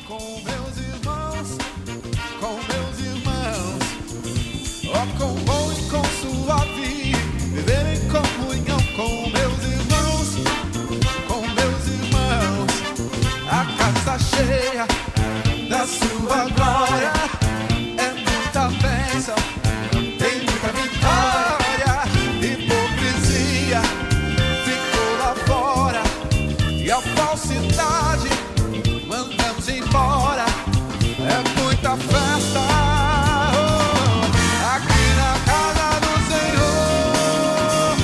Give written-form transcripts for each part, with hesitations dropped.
com meus irmãos, ó, com bom e com suave, viver em comunhão com meus irmãos, a casa cheia da sua glória, é muita bênção, tem muita vitória, hipocrisia ficou lá fora, e a falsidade mandamos embora, é muita festa, aqui na casa do Senhor,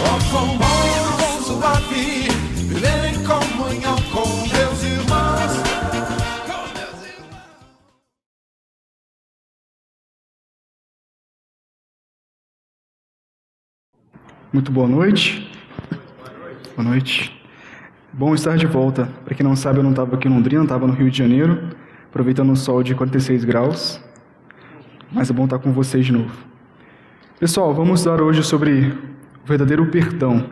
ó, com bom, com suave, viver em comunhão com meus irmãos, Muito boa noite. Boa noite. Bom estar de volta. Para quem não sabe, eu não estava aqui em Londrina, estava no Rio de Janeiro, aproveitando o sol de 46 graus. Mas é bom estar com vocês de novo. Pessoal, vamos falar hoje sobre o verdadeiro perdão.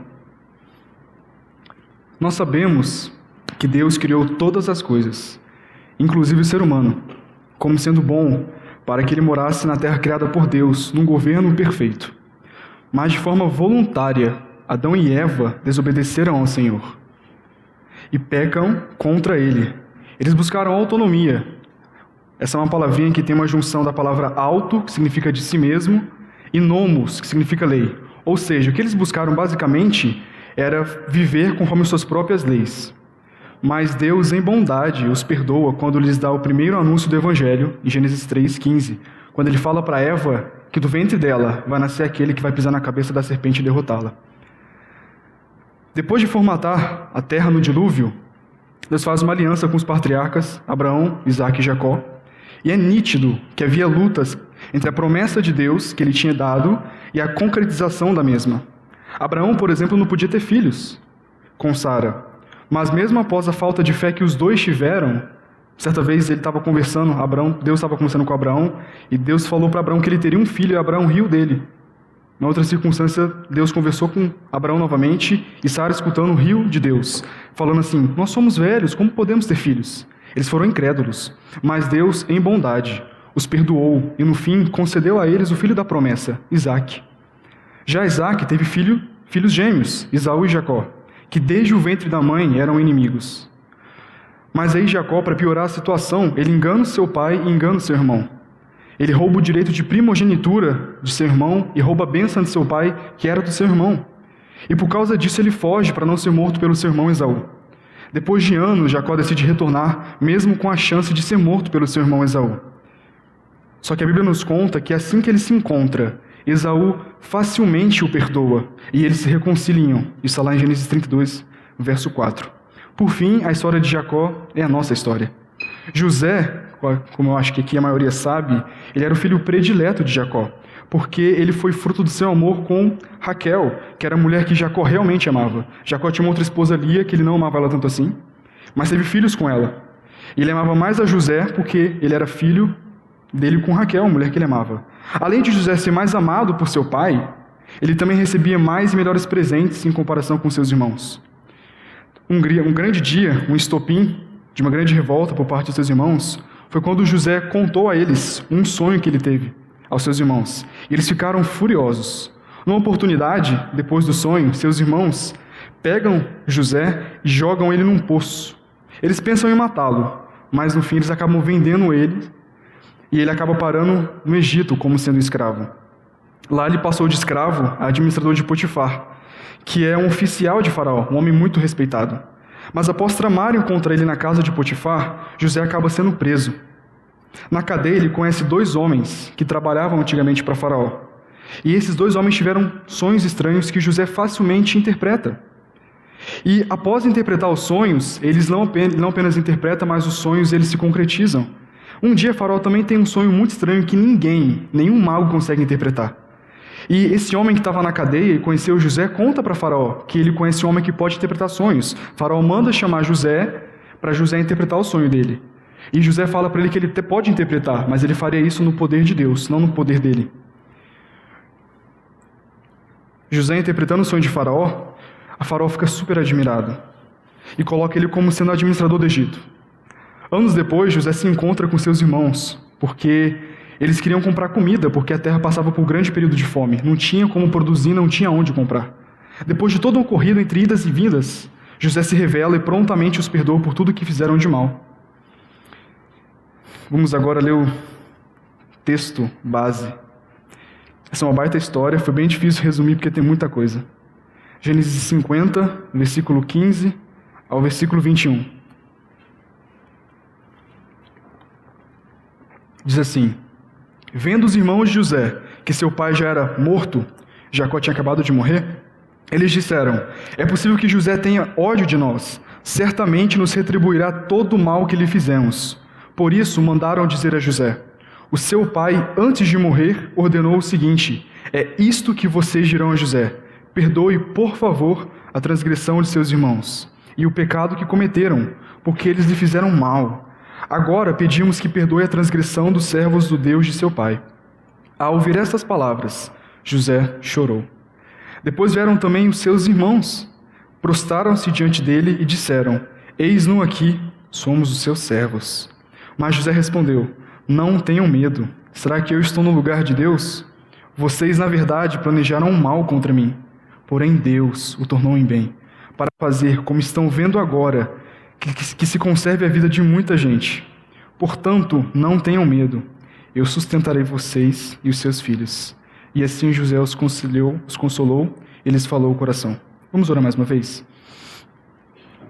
Nós sabemos que Deus criou todas as coisas, inclusive o ser humano, como sendo bom para que ele morasse na terra criada por Deus, num governo perfeito. Mas de forma voluntária, Adão e Eva desobedeceram ao Senhor e pecam contra Ele. Eles buscaram autonomia. Essa é uma palavrinha que tem uma junção da palavra auto, que significa de si mesmo, e nomos, que significa lei. Ou seja, o que eles buscaram basicamente era viver conforme suas próprias leis. Mas Deus, em bondade, os perdoa quando lhes dá o primeiro anúncio do Evangelho, em Gênesis 3:15, quando ele fala para Eva que do ventre dela vai nascer aquele que vai pisar na cabeça da serpente e derrotá-la. Depois de formatar a terra no dilúvio, Deus faz uma aliança com os patriarcas, Abraão, Isaque e Jacó, e é nítido que havia lutas entre a promessa de Deus que ele tinha dado e a concretização da mesma. Abraão, por exemplo, não podia ter filhos com Sara, mas mesmo após a falta de fé que os dois tiveram, certa vez ele estava conversando, Deus estava conversando com Abraão, e Deus falou para Abraão que ele teria um filho, e Abraão riu dele. Na outra circunstância, Deus conversou com Abraão novamente, e Sara, escutando, riu de Deus, falando assim: nós somos velhos, como podemos ter filhos? Eles foram incrédulos, mas Deus, em bondade, os perdoou, e no fim concedeu a eles o filho da promessa, Isaque. Já Isaque teve filhos gêmeos, Esaú e Jacó, que desde o ventre da mãe eram inimigos. Mas aí Jacó, para piorar a situação, ele engana o seu pai e engana o seu irmão. Ele rouba o direito de primogenitura de seu irmão e rouba a bênção de seu pai, que era do seu irmão. E por causa disso ele foge para não ser morto pelo seu irmão Esaú. Depois de anos, Jacó decide retornar, mesmo com a chance de ser morto pelo seu irmão Esaú. Só que a Bíblia nos conta que assim que ele se encontra, Esaú facilmente o perdoa e eles se reconciliam. Isso está lá em Gênesis 32, verso 4. Por fim, a história de Jacó é a nossa história. José, como eu acho que aqui a maioria sabe, ele era o filho predileto de Jacó, porque ele foi fruto do seu amor com Raquel, que era a mulher que Jacó realmente amava. Jacó tinha uma outra esposa, Lia, que ele não amava ela tanto assim, mas teve filhos com ela. Ele amava mais a José porque ele era filho dele com Raquel, a mulher que ele amava. Além de José ser mais amado por seu pai, ele também recebia mais e melhores presentes em comparação com seus irmãos. Um grande dia, um estopim de uma grande revolta por parte dos seus irmãos, foi quando José contou a eles um sonho que ele teve, aos seus irmãos. E eles ficaram furiosos. Numa oportunidade, depois do sonho, seus irmãos pegam José e jogam ele num poço. Eles pensam em matá-lo, mas no fim eles acabam vendendo ele, e ele acaba parando no Egito como sendo escravo. Lá ele passou de escravo a administrador de Potifar, que é um oficial de Faraó, um homem muito respeitado. Mas após tramarem contra ele na casa de Potifar, José acaba sendo preso. Na cadeia ele conhece 2 homens que trabalhavam antigamente para Faraó. E esses 2 homens tiveram sonhos estranhos que José facilmente interpreta. E após interpretar os sonhos, eles não apenas interpretam, mas os sonhos eles se concretizam. Um dia Faraó também tem um sonho muito estranho que nenhum mago consegue interpretar. E esse homem que estava na cadeia e conheceu José conta para Faraó que ele conhece um homem que pode interpretar sonhos. Faraó manda chamar José para José interpretar o sonho dele. E José fala para ele que ele pode interpretar, mas ele faria isso no poder de Deus, não no poder dele. José interpretando o sonho de Faraó, a Faraó fica super admirado. e coloca ele como sendo administrador do Egito. Anos depois, José se encontra com seus irmãos, porque eles queriam comprar comida, porque a terra passava por um grande período de fome. Não tinha como produzir, não tinha onde comprar. Depois de todo um ocorrido entre idas e vindas, José se revela e prontamente os perdoa por tudo que fizeram de mal. Vamos agora ler o texto base. Essa é uma baita história, foi bem difícil resumir porque tem muita coisa. Gênesis 50, versículo 15 ao versículo 21. Diz assim: vendo os irmãos de José que seu pai já era morto, Jacó tinha acabado de morrer, eles disseram: é possível que José tenha ódio de nós, certamente nos retribuirá todo o mal que lhe fizemos. Por isso mandaram dizer a José: o seu pai, antes de morrer, ordenou o seguinte: é isto que vocês dirão a José: perdoe, por favor, a transgressão de seus irmãos e o pecado que cometeram, porque eles lhe fizeram mal. Agora pedimos que perdoe a transgressão dos servos do Deus de seu pai. Ao ouvir estas palavras, José chorou. Depois vieram também os seus irmãos, prostraram-se diante dele e disseram: eis-nos aqui, somos os seus servos. Mas José respondeu: não tenham medo, será que eu estou no lugar de Deus? Vocês, na verdade, planejaram um mal contra mim, porém Deus o tornou em bem, para fazer, como estão vendo agora, que se conserve a vida de muita gente. Portanto, não tenham medo, eu sustentarei vocês e os seus filhos. E assim José os consolou e lhes falou o coração. Vamos orar mais uma vez?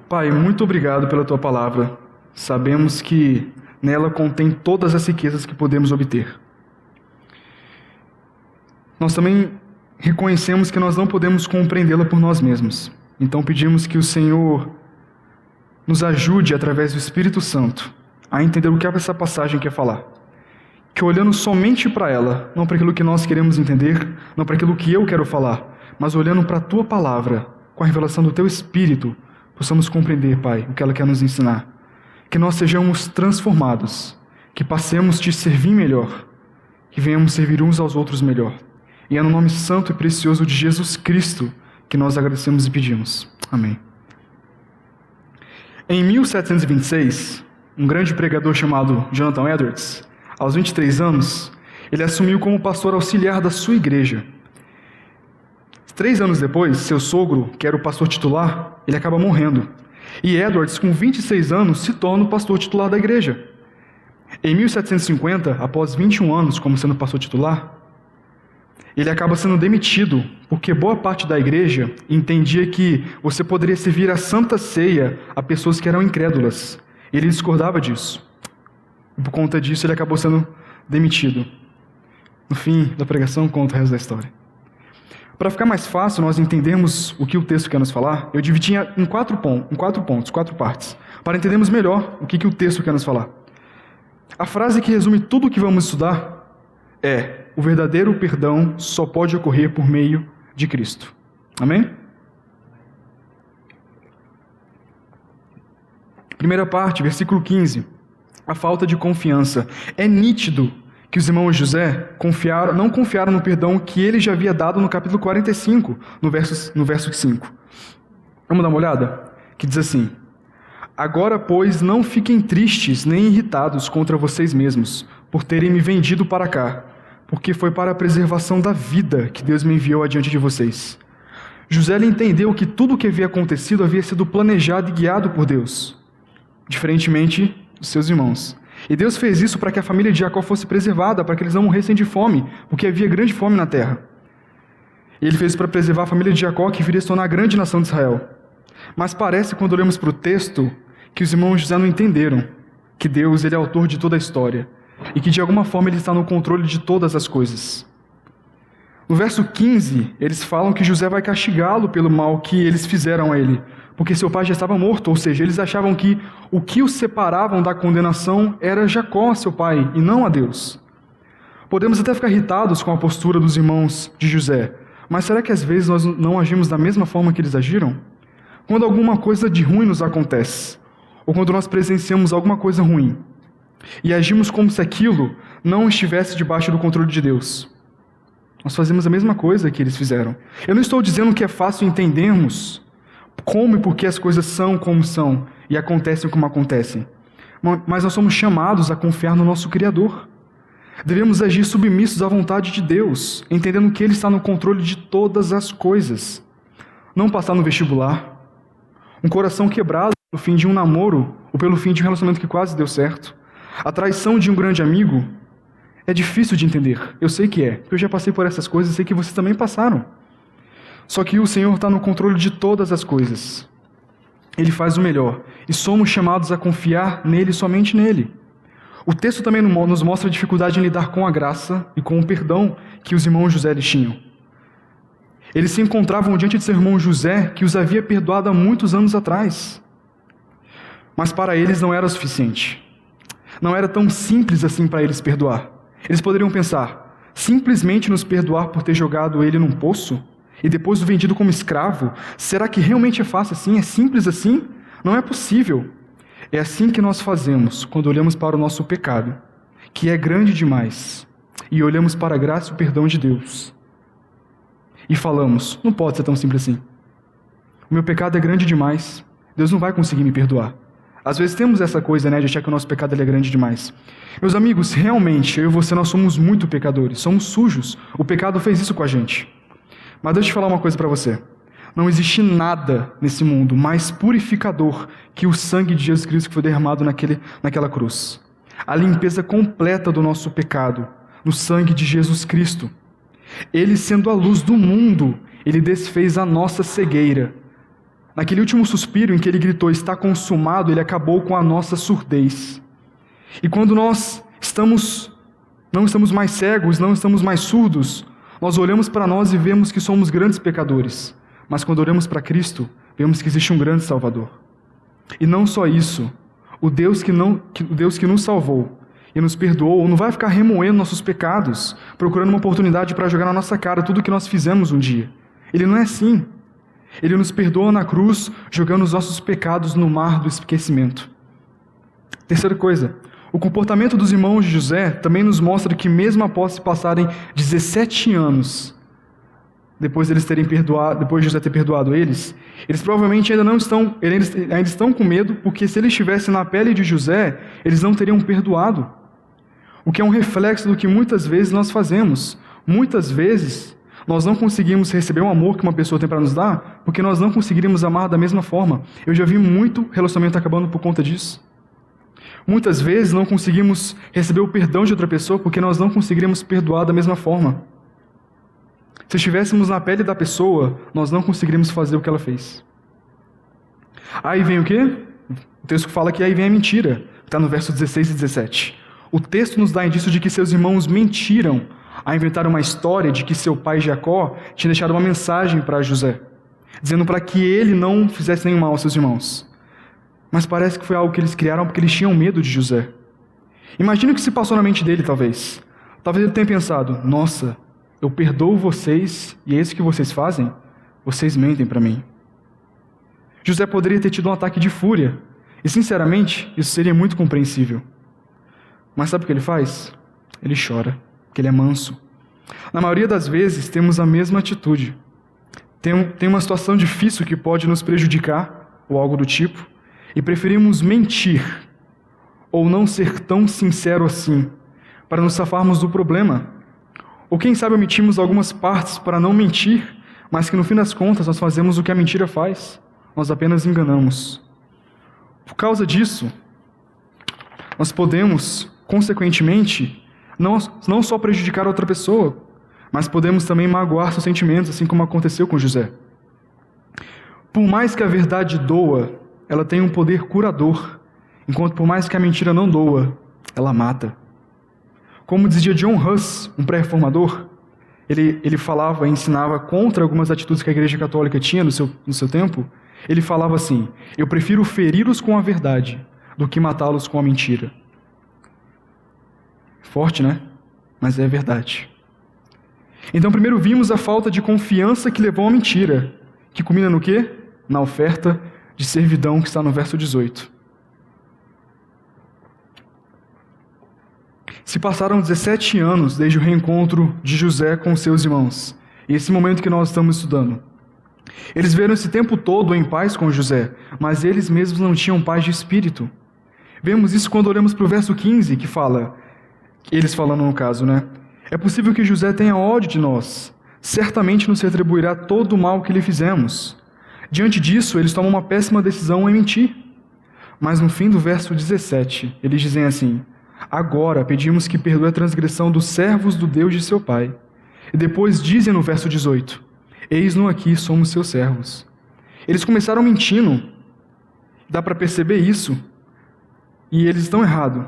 Pai, muito obrigado pela tua palavra. Sabemos que nela contém todas as riquezas que podemos obter. Nós também reconhecemos que nós não podemos compreendê-la por nós mesmos. Então pedimos que o Senhor nos ajude, através do Espírito Santo, a entender o que essa passagem quer falar. Que olhando somente para ela, não para aquilo que nós queremos entender, não para aquilo que eu quero falar, mas olhando para a tua palavra, com a revelação do teu Espírito, possamos compreender, Pai, o que ela quer nos ensinar. Que nós sejamos transformados, que passemos a te servir melhor, que venhamos servir uns aos outros melhor. E é no nome santo e precioso de Jesus Cristo que nós agradecemos e pedimos. Amém. Em 1726, um grande pregador chamado Jonathan Edwards, aos 23 anos, ele assumiu como pastor auxiliar da sua igreja. 3 anos depois, seu sogro, que era o pastor titular, ele acaba morrendo. E Edwards, com 26 anos, se torna o pastor titular da igreja. Em 1750, após 21 anos como sendo pastor titular, ele acaba sendo demitido, porque boa parte da igreja entendia que você poderia servir a Santa Ceia a pessoas que eram incrédulas. Ele discordava disso. E por conta disso, ele acabou sendo demitido. No fim da pregação, conta o resto da história. Para ficar mais fácil nós entendermos o que o texto quer nos falar, eu dividi em quatro partes, para entendermos melhor o que o texto quer nos falar. A frase que resume tudo o que vamos estudar é: o verdadeiro perdão só pode ocorrer por meio de Cristo. Amém? Primeira parte, versículo 15. A falta de confiança. É nítido que os irmãos José não confiaram no perdão que ele já havia dado no capítulo 45, no verso 5. Vamos dar uma olhada? Que diz assim: agora, pois, não fiquem tristes nem irritados contra vocês mesmos, por terem me vendido para cá, porque foi para a preservação da vida que Deus me enviou adiante de vocês. José entendeu que tudo o que havia acontecido havia sido planejado e guiado por Deus, diferentemente dos seus irmãos. E Deus fez isso para que a família de Jacó fosse preservada, para que eles não morressem de fome, porque havia grande fome na terra. E ele fez isso para preservar a família de Jacó, que viria a se tornar a grande nação de Israel. Mas parece, quando olhamos para o texto, que os irmãos José não entenderam que Deus ele é autor de toda a história, e que de alguma forma ele está no controle de todas as coisas. No verso 15, eles falam que José vai castigá-lo pelo mal que eles fizeram a ele, porque seu pai já estava morto, ou seja, eles achavam que o que os separavam da condenação era Jacó, seu pai, e não a Deus. Podemos até ficar irritados com a postura dos irmãos de José, mas será que às vezes nós não agimos da mesma forma que eles agiram? Quando alguma coisa de ruim nos acontece, ou quando nós presenciamos alguma coisa ruim, e agimos como se aquilo não estivesse debaixo do controle de Deus, nós fazemos a mesma coisa que eles fizeram. Eu não estou dizendo que é fácil entendermos, como e por que as coisas são como são e acontecem como acontecem. Mas nós somos chamados a confiar no nosso Criador. Devemos agir submissos à vontade de Deus, entendendo que Ele está no controle de todas as coisas. Não passar no vestibular, um coração quebrado pelo fim de um namoro ou pelo fim de um relacionamento que quase deu certo, a traição de um grande amigo, é difícil de entender. Eu sei que é, porque eu já passei por essas coisas e sei que vocês também passaram. Só que o Senhor está no controle de todas as coisas. Ele faz o melhor e somos chamados a confiar nele e somente nele. O texto também nos mostra a dificuldade em lidar com a graça e com o perdão que os irmãos José tinham. Eles se encontravam diante de seu irmão José, que os havia perdoado há muitos anos atrás. Mas para eles não era o suficiente. Não era tão simples assim para eles perdoar. Eles poderiam pensar, simplesmente nos perdoar por ter jogado ele num poço e depois o vendido como escravo? Será que realmente é fácil assim? É simples assim? Não é possível. É assim que nós fazemos quando olhamos para o nosso pecado, que é grande demais, e olhamos para a graça e o perdão de Deus. E falamos, não pode ser tão simples assim. O meu pecado é grande demais, Deus não vai conseguir me perdoar. Às vezes temos essa coisa, de achar que o nosso pecado é grande demais. Meus amigos, realmente, eu e você, nós somos muito pecadores, somos sujos. O pecado fez isso com a gente. Mas deixa eu falar uma coisa para você. Não existe nada nesse mundo mais purificador que o sangue de Jesus Cristo que foi derramado naquela cruz. A limpeza completa do nosso pecado, no sangue de Jesus Cristo. Ele, sendo a luz do mundo, ele desfez a nossa cegueira. Naquele último suspiro em que ele gritou, está consumado, ele acabou com a nossa surdez. E quando nós não estamos mais cegos, não estamos mais surdos, nós olhamos para nós e vemos que somos grandes pecadores. Mas quando olhamos para Cristo, vemos que existe um grande Salvador. E não só isso, o Deus que nos salvou e nos perdoou, não vai ficar remoendo nossos pecados, procurando uma oportunidade para jogar na nossa cara tudo o que nós fizemos um dia. Ele não é assim. Ele nos perdoa na cruz, jogando os nossos pecados no mar do esquecimento. Terceira coisa, o comportamento dos irmãos de José também nos mostra que mesmo após se passarem 17 anos, depois de José ter perdoado eles provavelmente ainda estão com medo, porque se eles estivessem na pele de José, eles não teriam perdoado. O que é um reflexo do que muitas vezes nós fazemos. Muitas vezes nós não conseguimos receber o amor que uma pessoa tem para nos dar, porque nós não conseguiríamos amar da mesma forma. Eu já vi muito relacionamento acabando por conta disso. Muitas vezes não conseguimos receber o perdão de outra pessoa, porque nós não conseguiríamos perdoar da mesma forma. Se estivéssemos na pele da pessoa, nós não conseguiríamos fazer o que ela fez. Aí vem o quê? O texto fala que aí vem a mentira. Está no verso 16 e 17. O texto nos dá indício de que seus irmãos mentiram a inventar uma história de que seu pai Jacó tinha deixado uma mensagem para José, dizendo para que ele não fizesse nenhum mal aos seus irmãos. Mas parece que foi algo que eles criaram porque eles tinham medo de José. Imagina o que se passou na mente dele, talvez. Talvez ele tenha pensado, nossa, eu perdoo vocês e é isso que vocês fazem? Vocês mentem para mim. José poderia ter tido um ataque de fúria. E sinceramente, isso seria muito compreensível. Mas sabe o que ele faz? Ele chora, porque ele é manso. Na maioria das vezes, temos a mesma atitude. Tem uma situação difícil que pode nos prejudicar, ou algo do tipo, e preferimos mentir, ou não ser tão sincero assim, para nos safarmos do problema. Ou quem sabe omitimos algumas partes para não mentir, mas que no fim das contas nós fazemos o que a mentira faz. Nós apenas enganamos. Por causa disso, nós podemos, consequentemente, não só prejudicar outra pessoa, mas podemos também magoar seus sentimentos, assim como aconteceu com José. Por mais que a verdade doa, ela tem um poder curador, enquanto por mais que a mentira não doa, ela mata. Como dizia John Huss, um pré-reformador, ele falava e ensinava contra algumas atitudes que a Igreja Católica tinha no seu tempo. Ele falava assim, eu prefiro feri-los com a verdade do que matá-los com a mentira. Forte, né? Mas é verdade. Então, primeiro vimos a falta de confiança que levou à mentira, que culmina no quê? Na oferta de servidão que está no verso 18. Se passaram 17 anos desde o reencontro de José com seus irmãos, e esse momento que nós estamos estudando. Eles viveram esse tempo todo em paz com José, mas eles mesmos não tinham paz de espírito. Vemos isso quando olhamos para o verso 15, que fala, eles falando no caso, né? É possível que José tenha ódio de nós. Certamente nos retribuirá todo o mal que lhe fizemos. Diante disso, eles tomam uma péssima decisão em mentir. Mas no fim do verso 17, eles dizem assim: agora pedimos que perdoe a transgressão dos servos do Deus de seu pai. E depois dizem no verso 18: eis-nos aqui, somos seus servos. Eles começaram mentindo. Dá para perceber isso. E eles estão errados.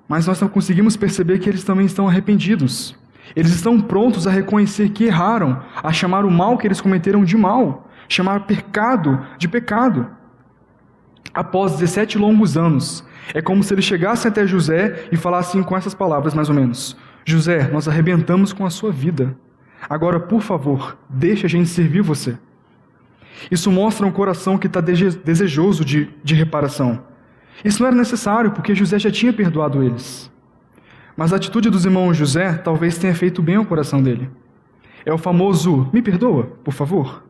Mas nós não conseguimos perceber que eles também estão arrependidos. Eles estão prontos a reconhecer que erraram, a chamar o mal que eles cometeram de mal, chamar pecado de pecado. Após 17 longos anos, é como se eles chegassem até José e falassem com essas palavras mais ou menos: José, nós arrebentamos com a sua vida. Agora, por favor, deixe a gente servir você. Isso mostra um coração que está desejoso de reparação. Isso não era necessário, porque José já tinha perdoado eles. Mas a atitude dos irmãos José talvez tenha feito bem ao coração dele. É o famoso, me perdoa, por favor,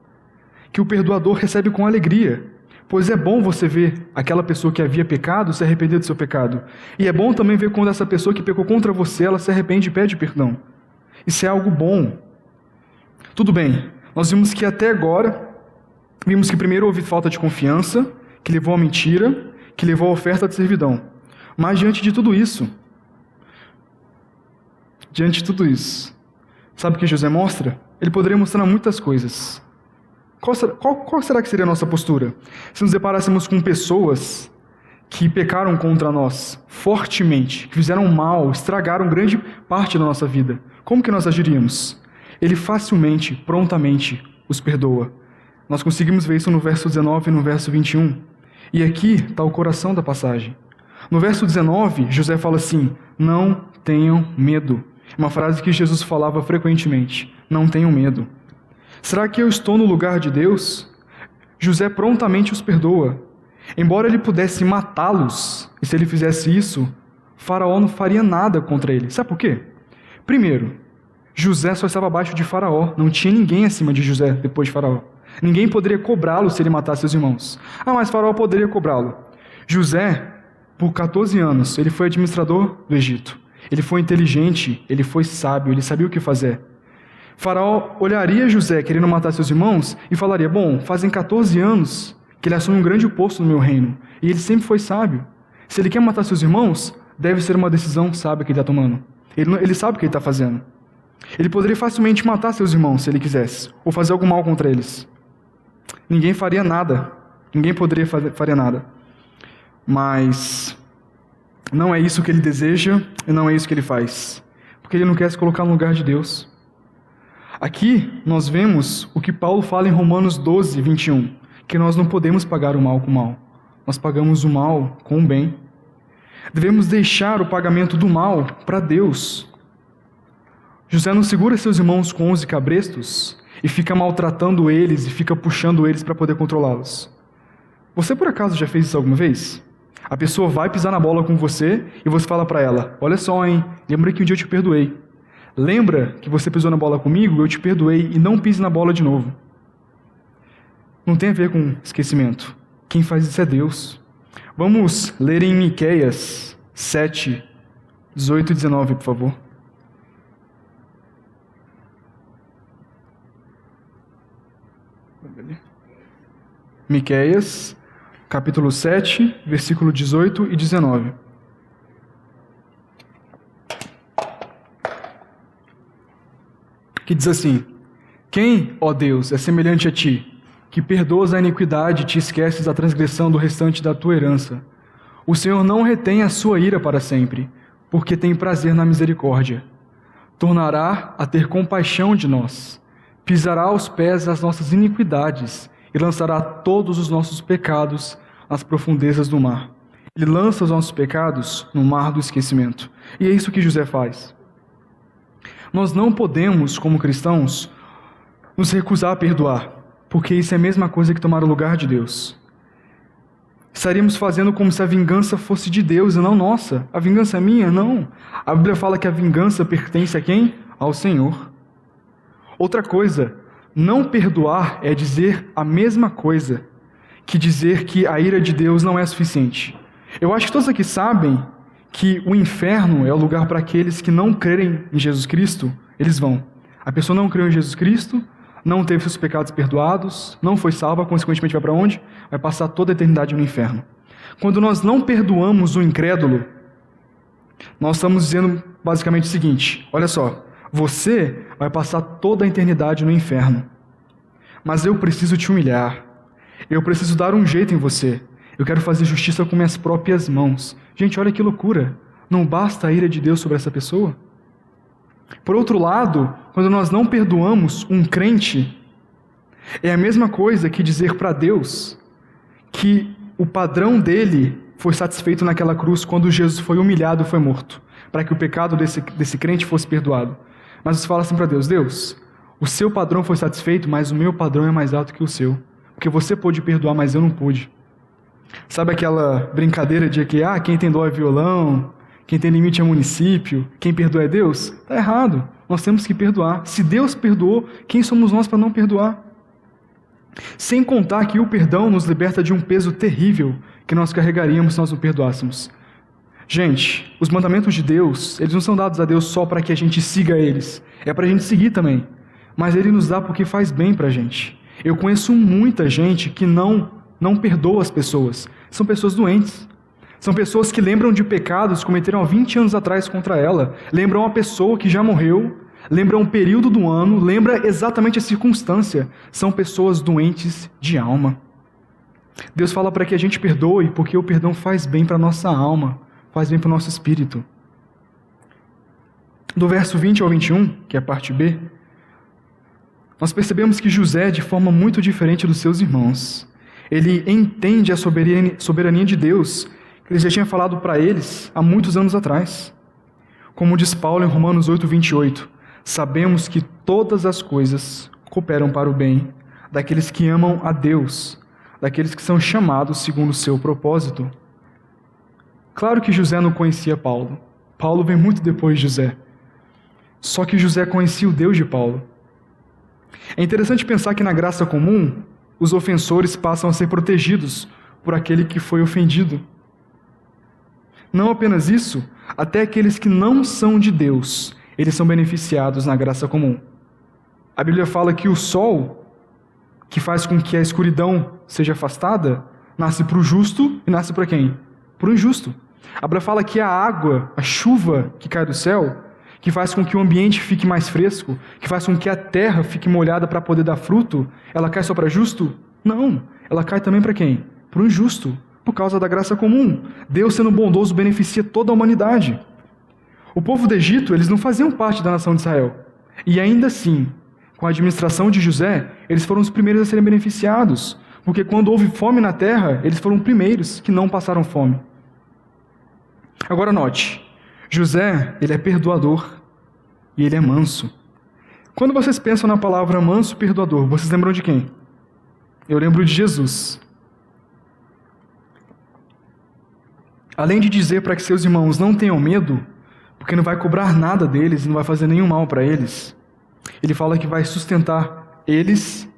que o perdoador recebe com alegria, pois é bom você ver aquela pessoa que havia pecado se arrepender do seu pecado. E é bom também ver quando essa pessoa que pecou contra você, ela se arrepende e pede perdão. Isso é algo bom. Tudo bem, nós vimos que até agora, vimos que primeiro houve falta de confiança, que levou à mentira, que levou à oferta de servidão. Mas diante de tudo isso, sabe o que José mostra? Ele poderia mostrar muitas coisas. Qual será que seria a nossa postura? Se nos deparássemos com pessoas que pecaram contra nós fortemente, que fizeram mal, estragaram grande parte da nossa vida, como que nós agiríamos? Ele facilmente, prontamente os perdoa. Nós conseguimos ver isso no verso 19 e no verso 21. E aqui está o coração da passagem. No verso 19, José fala assim: não tenham medo. Uma frase que Jesus falava frequentemente: não tenham medo. Será que eu estou no lugar de Deus? José prontamente os perdoa. Embora ele pudesse matá-los, e se ele fizesse isso, Faraó não faria nada contra ele. Sabe por quê? Primeiro, José só estava abaixo de Faraó, não tinha ninguém acima de José depois de Faraó. Ninguém poderia cobrá-lo se ele matasse seus irmãos. Mas Faraó poderia cobrá-lo. José, por 14 anos, ele foi administrador do Egito. Ele foi inteligente, ele foi sábio, ele sabia o que fazer. Faraó olharia José querendo matar seus irmãos e falaria: bom, fazem 14 anos que ele assume um grande posto no meu reino, e ele sempre foi sábio. Se ele quer matar seus irmãos, deve ser uma decisão sábia que ele está tomando. Ele sabe o que ele está fazendo. Ele poderia facilmente matar seus irmãos se ele quisesse, ou fazer algum mal contra eles. Ninguém faria nada, ninguém faria nada. Mas não é isso que ele deseja e não é isso que ele faz, porque ele não quer se colocar no lugar de Deus. Aqui nós vemos o que Paulo fala em Romanos 12, 21, que nós não podemos pagar o mal com o mal, nós pagamos o mal com o bem. Devemos deixar o pagamento do mal para Deus. José não segura seus irmãos com 11 cabrestos e fica maltratando eles e fica puxando eles para poder controlá-los. Você por acaso já fez isso alguma vez? A pessoa vai pisar na bola com você e você fala para ela: olha só, hein, lembra que um dia eu te perdoei. Lembra que você pisou na bola comigo, eu te perdoei e não pise na bola de novo. Não tem a ver com esquecimento. Quem faz isso é Deus. Vamos ler em Miqueias 7, 18 e 19, por favor. Miqueias, capítulo 7, versículo 18 e 19. Que diz assim: quem, ó Deus, é semelhante a ti, que perdoas a iniquidade e te esqueces da transgressão do restante da tua herança? O Senhor não retém a sua ira para sempre, porque tem prazer na misericórdia. Tornará a ter compaixão de nós, pisará aos pés as nossas iniquidades e lançará todos os nossos pecados às profundezas do mar. Ele lança os nossos pecados no mar do esquecimento. E é isso que José faz. Nós não podemos, como cristãos, nos recusar a perdoar, porque isso é a mesma coisa que tomar o lugar de Deus. Estaríamos fazendo como se a vingança fosse de Deus e não nossa. A vingança é minha? Não. A Bíblia fala que a vingança pertence a quem? Ao Senhor. Outra coisa, não perdoar é dizer a mesma coisa que dizer que a ira de Deus não é suficiente. Eu acho que todos aqui sabem que o inferno é o lugar para aqueles que não crerem em Jesus Cristo, eles vão. A pessoa não creu em Jesus Cristo, não teve seus pecados perdoados, não foi salva, consequentemente vai para onde? Vai passar toda a eternidade no inferno. Quando nós não perdoamos o incrédulo, nós estamos dizendo basicamente o seguinte: olha só, você vai passar toda a eternidade no inferno, mas eu preciso te humilhar, eu preciso dar um jeito em você, eu quero fazer justiça com minhas próprias mãos. Gente, olha que loucura, não basta a ira de Deus sobre essa pessoa? Por outro lado, quando nós não perdoamos um crente, é a mesma coisa que dizer para Deus que o padrão dele foi satisfeito naquela cruz quando Jesus foi humilhado e foi morto, para que o pecado desse crente fosse perdoado. Mas você fala assim para Deus: Deus, o seu padrão foi satisfeito, mas o meu padrão é mais alto que o seu, porque você pôde perdoar, mas eu não pude. Sabe aquela brincadeira de que quem tem dó é violão, quem tem limite é município, quem perdoa é Deus? Está errado, nós temos que perdoar. Se Deus perdoou, quem somos nós para não perdoar? Sem contar que o perdão nos liberta de um peso terrível que nós carregaríamos se nós não perdoássemos. Gente, os mandamentos de Deus, eles não são dados a Deus só para que a gente siga eles, é para a gente seguir também, mas Ele nos dá porque faz bem para a gente. Eu conheço muita gente que não perdoa as pessoas, são pessoas doentes, são pessoas que lembram de pecados que cometeram há 20 anos atrás contra ela, lembram uma pessoa que já morreu, lembram um período do ano, lembra exatamente a circunstância, são pessoas doentes de alma. Deus fala para que a gente perdoe, porque o perdão faz bem para a nossa alma, faz bem para o nosso espírito. Do verso 20 ao 21, que é a parte B, nós percebemos que José, de forma muito diferente dos seus irmãos, ele entende a soberania de Deus, que ele já tinha falado para eles há muitos anos atrás. Como diz Paulo em Romanos 8:28, sabemos que todas as coisas cooperam para o bem daqueles que amam a Deus, daqueles que são chamados segundo o seu propósito. Claro que José não conhecia Paulo. Paulo vem muito depois de José. Só que José conhecia o Deus de Paulo. É interessante pensar que na graça comum, os ofensores passam a ser protegidos por aquele que foi ofendido. Não apenas isso, até aqueles que não são de Deus, eles são beneficiados na graça comum. A Bíblia fala que o sol, que faz com que a escuridão seja afastada, nasce para o justo e nasce para quem? Para o injusto. A Bíblia fala que a água, a chuva que cai do céu, que faz com que o ambiente fique mais fresco, que faz com que a terra fique molhada para poder dar fruto, ela cai só para justo? Não, ela cai também para quem? Para o injusto, por causa da graça comum. Deus, sendo bondoso, beneficia toda a humanidade. O povo do Egito, eles não faziam parte da nação de Israel. E ainda assim, com a administração de José, eles foram os primeiros a serem beneficiados, porque quando houve fome na terra, eles foram os primeiros que não passaram fome. Agora note, José, ele é perdoador e ele é manso. Quando vocês pensam na palavra manso, perdoador, vocês lembram de quem? Eu lembro de Jesus. Além de dizer para que seus irmãos não tenham medo, porque não vai cobrar nada deles e não vai fazer nenhum mal para eles, ele fala que vai sustentar eles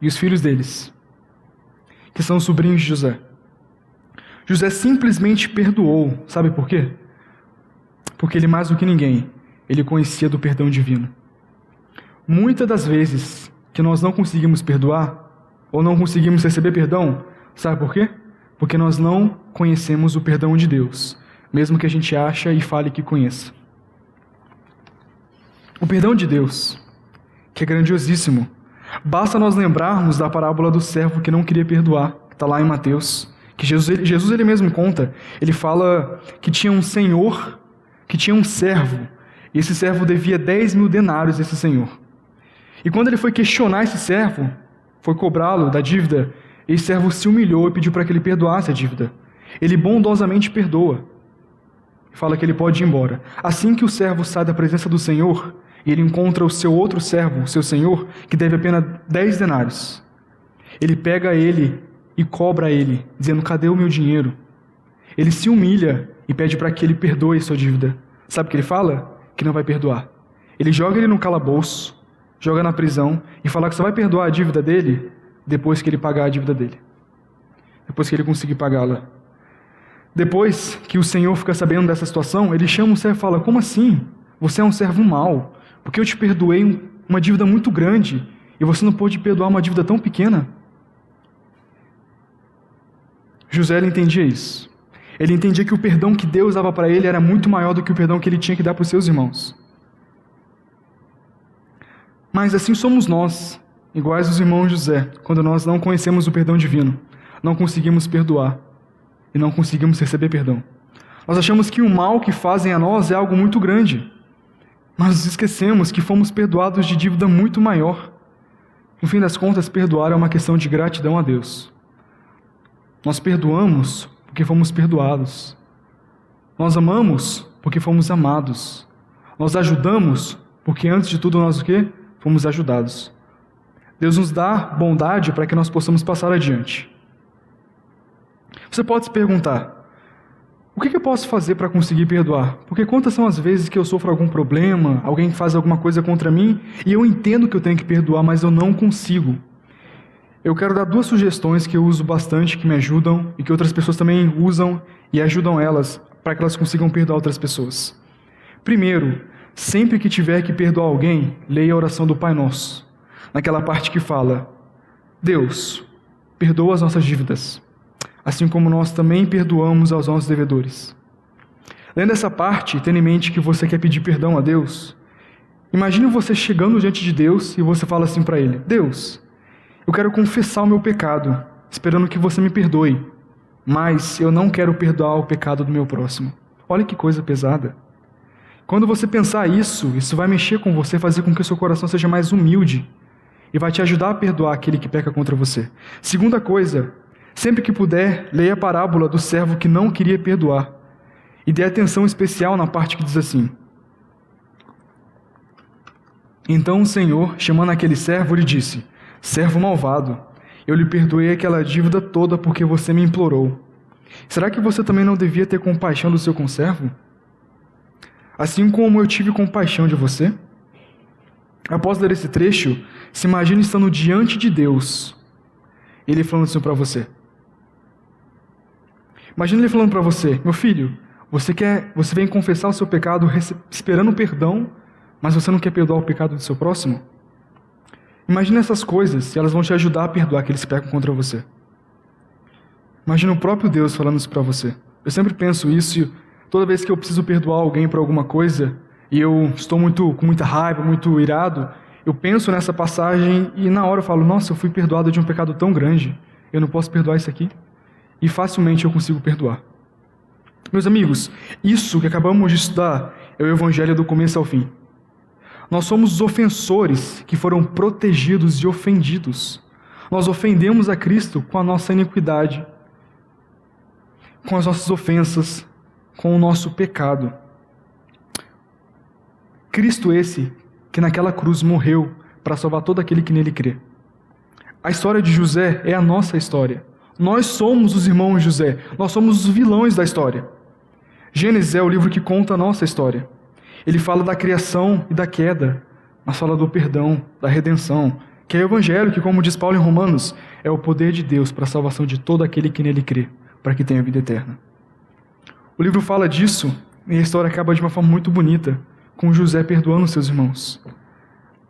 e os filhos deles, que são os sobrinhos de José. José simplesmente perdoou. Sabe por quê? Porque ele, mais do que ninguém, ele conhecia do perdão divino. Muitas das vezes que nós não conseguimos perdoar, ou não conseguimos receber perdão, sabe por quê? Porque nós não conhecemos o perdão de Deus, mesmo que a gente ache e fale que conheça. O perdão de Deus, que é grandiosíssimo, basta nós lembrarmos da parábola do servo que não queria perdoar, que está lá em Mateus, que Jesus ele mesmo conta. Ele fala que tinha um senhor, que tinha um servo, e esse servo devia 10.000 denários a esse senhor. E quando ele foi questionar esse servo, foi cobrá-lo da dívida, esse servo se humilhou e pediu para que ele perdoasse a dívida. Ele bondosamente perdoa, e fala que ele pode ir embora. Assim que o servo sai da presença do Senhor, e ele encontra o seu outro servo, o seu senhor, que deve apenas 10 denários. Ele pega ele e cobra ele, dizendo: cadê o meu dinheiro? Ele se humilha e pede para que ele perdoe sua dívida. Sabe o que ele fala? Que não vai perdoar. Ele joga ele no calabouço, jogar na prisão e falar que só vai perdoar a dívida dele depois que ele pagar a dívida dele. Depois que ele conseguir pagá-la. Depois que o Senhor fica sabendo dessa situação, ele chama o servo e fala: como assim? Você é um servo mau, porque eu te perdoei uma dívida muito grande e você não pôde perdoar uma dívida tão pequena? José, ele entendia isso. Ele entendia que o perdão que Deus dava para ele era muito maior do que o perdão que ele tinha que dar para os seus irmãos. Mas assim somos nós, iguais aos irmãos José, quando nós não conhecemos o perdão divino, não conseguimos perdoar e não conseguimos receber perdão. Nós achamos que o mal que fazem a nós é algo muito grande, mas nos esquecemos que fomos perdoados de dívida muito maior. No fim das contas, perdoar é uma questão de gratidão a Deus. Nós perdoamos porque fomos perdoados. Nós amamos porque fomos amados. Nós ajudamos porque, antes de tudo, nós o quê? Fomos ajudados. Deus nos dá bondade para que nós possamos passar adiante. Você pode se perguntar: o que eu posso fazer para conseguir perdoar? Porque quantas são as vezes que eu sofro algum problema, alguém faz alguma coisa contra mim, e eu entendo que eu tenho que perdoar, mas eu não consigo. Eu quero dar 2 sugestões que eu uso bastante, que me ajudam, e que outras pessoas também usam e ajudam elas, para que elas consigam perdoar outras pessoas. Primeiro, sempre que tiver que perdoar alguém, leia a oração do Pai Nosso, naquela parte que fala: Deus, perdoa as nossas dívidas, assim como nós também perdoamos aos nossos devedores. Lendo essa parte, tendo em mente que você quer pedir perdão a Deus, imagine você chegando diante de Deus e você fala assim para Ele: Deus, eu quero confessar o meu pecado, esperando que você me perdoe, mas eu não quero perdoar o pecado do meu próximo. Olha que coisa pesada. Quando você pensar isso vai mexer com você, fazer com que o seu coração seja mais humilde e vai te ajudar a perdoar aquele que peca contra você. Segunda coisa, sempre que puder, leia a parábola do servo que não queria perdoar e dê atenção especial na parte que diz assim: então o Senhor, chamando aquele servo, lhe disse: servo malvado, eu lhe perdoei aquela dívida toda porque você me implorou. Será que você também não devia ter compaixão do seu conservo? Assim como eu tive compaixão de você? Após ler esse trecho, se imagine estando diante de Deus, Ele falando assim para você. Imagina Ele falando para você: meu filho, você vem confessar o seu pecado esperando perdão, mas você não quer perdoar o pecado do seu próximo? Imagina essas coisas, e elas vão te ajudar a perdoar aqueles que pecam contra você. Imagina o próprio Deus falando isso para você. Eu sempre penso isso, toda vez que eu preciso perdoar alguém por alguma coisa, e eu estou com muita raiva, muito irado, eu penso nessa passagem e na hora eu falo: nossa, eu fui perdoado de um pecado tão grande, eu não posso perdoar isso aqui? E facilmente eu consigo perdoar. Meus amigos, isso que acabamos de estudar é o Evangelho do começo ao fim. Nós somos os ofensores que foram protegidos e ofendidos. Nós ofendemos a Cristo com a nossa iniquidade, com as nossas ofensas, com o nosso pecado. Cristo esse que naquela cruz morreu para salvar todo aquele que nele crê. A história de José é a nossa história. Nós somos os irmãos de José. Nós somos os vilões da história. Gênesis é o livro que conta a nossa história. Ele fala da criação e da queda, mas fala do perdão, da redenção, que é o Evangelho, que, como diz Paulo em Romanos, é o poder de Deus para a salvação de todo aquele que nele crê, para que tenha vida eterna. O livro fala disso e a história acaba de uma forma muito bonita, com José perdoando seus irmãos.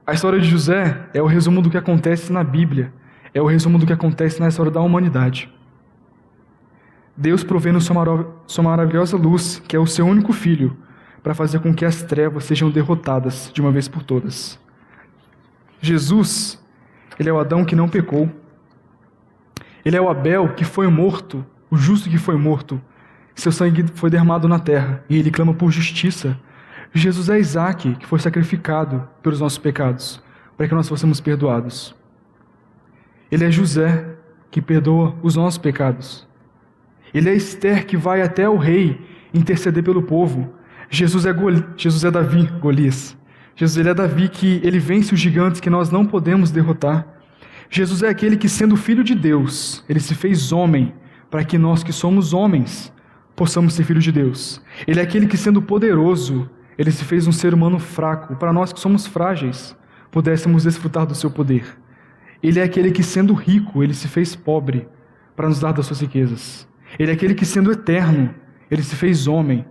A história de José é o resumo do que acontece na Bíblia, é o resumo do que acontece na história da humanidade. Deus provendo sua maravilhosa luz, que é o seu único filho, para fazer com que as trevas sejam derrotadas de uma vez por todas. Jesus, ele é o Adão que não pecou. Ele é o Abel que foi morto, o justo que foi morto. Seu sangue foi derramado na terra e ele clama por justiça. Jesus é Isaac, que foi sacrificado pelos nossos pecados, para que nós fossemos perdoados. Ele é José, que perdoa os nossos pecados. Ele é Esther, que vai até o rei interceder pelo povo. Jesus é Davi, Golias. Jesus, ele é Davi, que ele vence os gigantes que nós não podemos derrotar. Jesus é aquele que, sendo filho de Deus, ele se fez homem, para que nós que somos homens, possamos ser filhos de Deus. Ele é aquele que, sendo poderoso, ele se fez um ser humano fraco, para nós que somos frágeis, pudéssemos desfrutar do seu poder. Ele é aquele que, sendo rico, ele se fez pobre para nos dar das suas riquezas. Ele é aquele que, sendo eterno, ele se fez homem,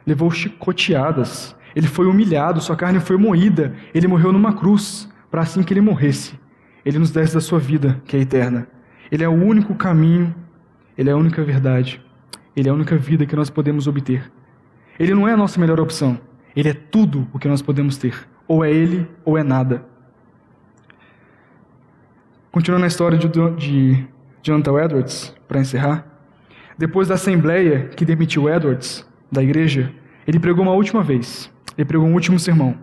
levou chicoteadas, ele foi humilhado, sua carne foi moída, ele morreu numa cruz, para assim que ele morresse, ele nos desse da sua vida, que é eterna. Ele é o único caminho, ele é a única verdade, ele é a única vida que nós podemos obter. Ele não é a nossa melhor opção, ele é tudo o que nós podemos ter. Ou é ele, ou é nada. Continuando a história de Jonathan Edwards, para encerrar. Depois da assembleia que demitiu Edwards da igreja, ele pregou uma última vez. Ele pregou um último sermão.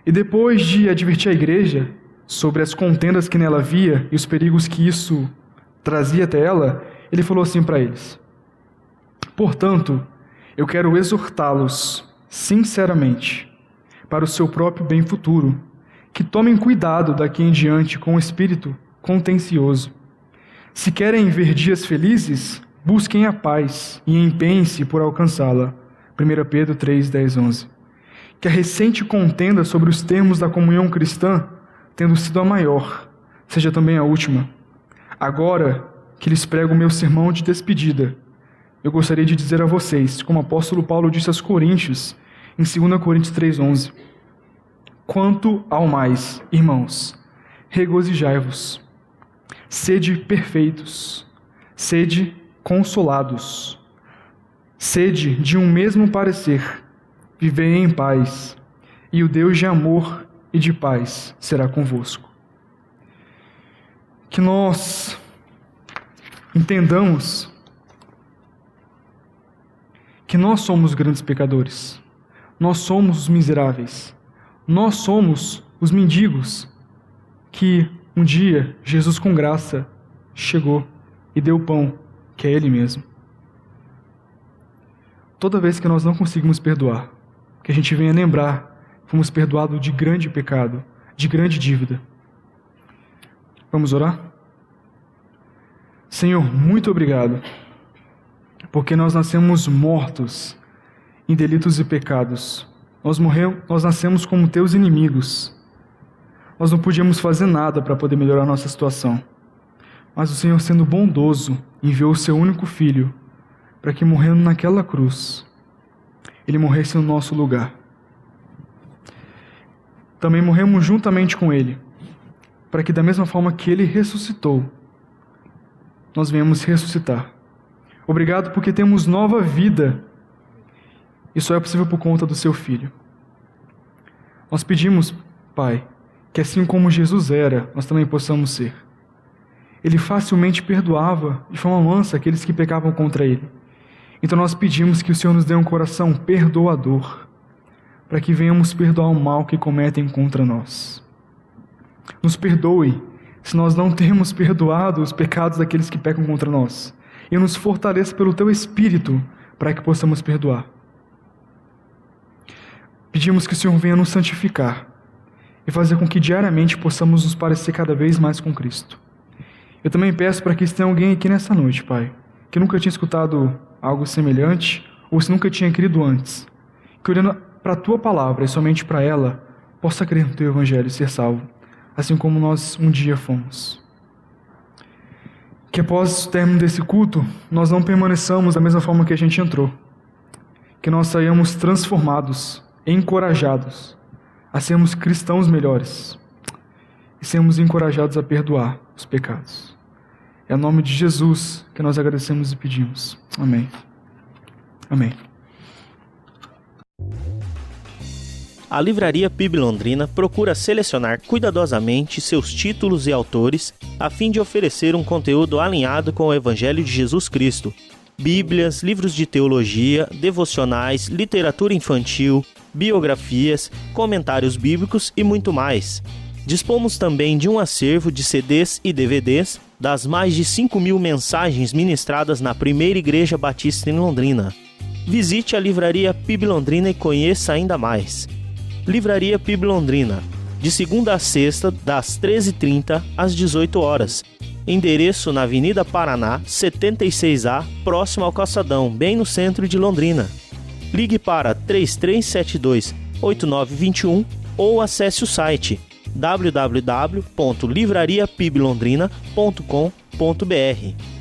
E depois de advertir a igreja sobre as contendas que nela havia e os perigos que isso trazia até ela, ele falou assim para eles: portanto, eu quero exortá-los sinceramente para o seu próprio bem futuro, que tomem cuidado daqui em diante com o espírito contencioso. Se querem ver dias felizes, busquem a paz e empenhem-se por alcançá-la. 1 Pedro 3, 10, 11. Que a recente contenda sobre os termos da comunhão cristã, tendo sido a maior, seja também a última. Agora que lhes prego o meu sermão de despedida, eu gostaria de dizer a vocês, como o apóstolo Paulo disse aos Coríntios, em 2 Coríntios 3, 11. Quanto ao mais, irmãos, regozijai-vos, sede perfeitos, sede consolados, sede de um mesmo parecer, vivei em paz, e o Deus de amor e de paz será convosco. Que nós entendamos que nós somos grandes pecadores, nós somos os miseráveis, nós somos os mendigos que um dia Jesus com graça chegou e deu pão, que é Ele mesmo. Toda vez que nós não conseguimos perdoar, que a gente venha lembrar, fomos perdoados de grande pecado, de grande dívida. Vamos orar? Senhor, muito obrigado, porque nós nascemos mortos em delitos e pecados. Nós nascemos como teus inimigos. Nós não podíamos fazer nada para poder melhorar a nossa situação. Mas o Senhor, sendo bondoso, enviou o seu único filho para que, morrendo naquela cruz, ele morresse no nosso lugar. Também morremos juntamente com ele, para que da mesma forma que ele ressuscitou, nós venhamos ressuscitar. Obrigado porque temos nova vida, e só é possível por conta do seu Filho. Nós pedimos, Pai, que assim como Jesus era, nós também possamos ser. Ele facilmente perdoava de forma mansa aqueles que pecavam contra ele. Então nós pedimos que o Senhor nos dê um coração perdoador, para que venhamos perdoar o mal que cometem contra nós. Nos perdoe se nós não temos perdoado os pecados daqueles que pecam contra nós, e nos fortaleça pelo Teu Espírito para que possamos perdoar. Pedimos que o Senhor venha nos santificar e fazer com que diariamente possamos nos parecer cada vez mais com Cristo. Eu também peço para que se tem alguém aqui nessa noite, Pai, que nunca tinha escutado algo semelhante, ou se nunca tinha crido antes, que olhando para a Tua Palavra e somente para ela, possa crer no Teu Evangelho e ser salvo, assim como nós um dia fomos. Que após o término desse culto, nós não permaneçamos da mesma forma que a gente entrou, que nós saiamos transformados, encorajados a sermos cristãos melhores e sermos encorajados a perdoar os pecados. É em nome de Jesus que nós agradecemos e pedimos. Amém. Amém. A Livraria PIB Londrina procura selecionar cuidadosamente seus títulos e autores a fim de oferecer um conteúdo alinhado com o Evangelho de Jesus Cristo. Bíblias, livros de teologia, devocionais, literatura infantil, biografias, comentários bíblicos e muito mais. Dispomos também de um acervo de CDs e DVDs das mais de 5.000 mensagens ministradas na Primeira Igreja Batista em Londrina. Visite a Livraria PIB Londrina e conheça ainda mais. Livraria PIB Londrina, de segunda a sexta, das 13h30 às 18h. Endereço na Avenida Paraná, 76A, próximo ao Calçadão, bem no centro de Londrina. Ligue para 3372-8921 ou acesse o site www.livrariapiblondrina.com.br.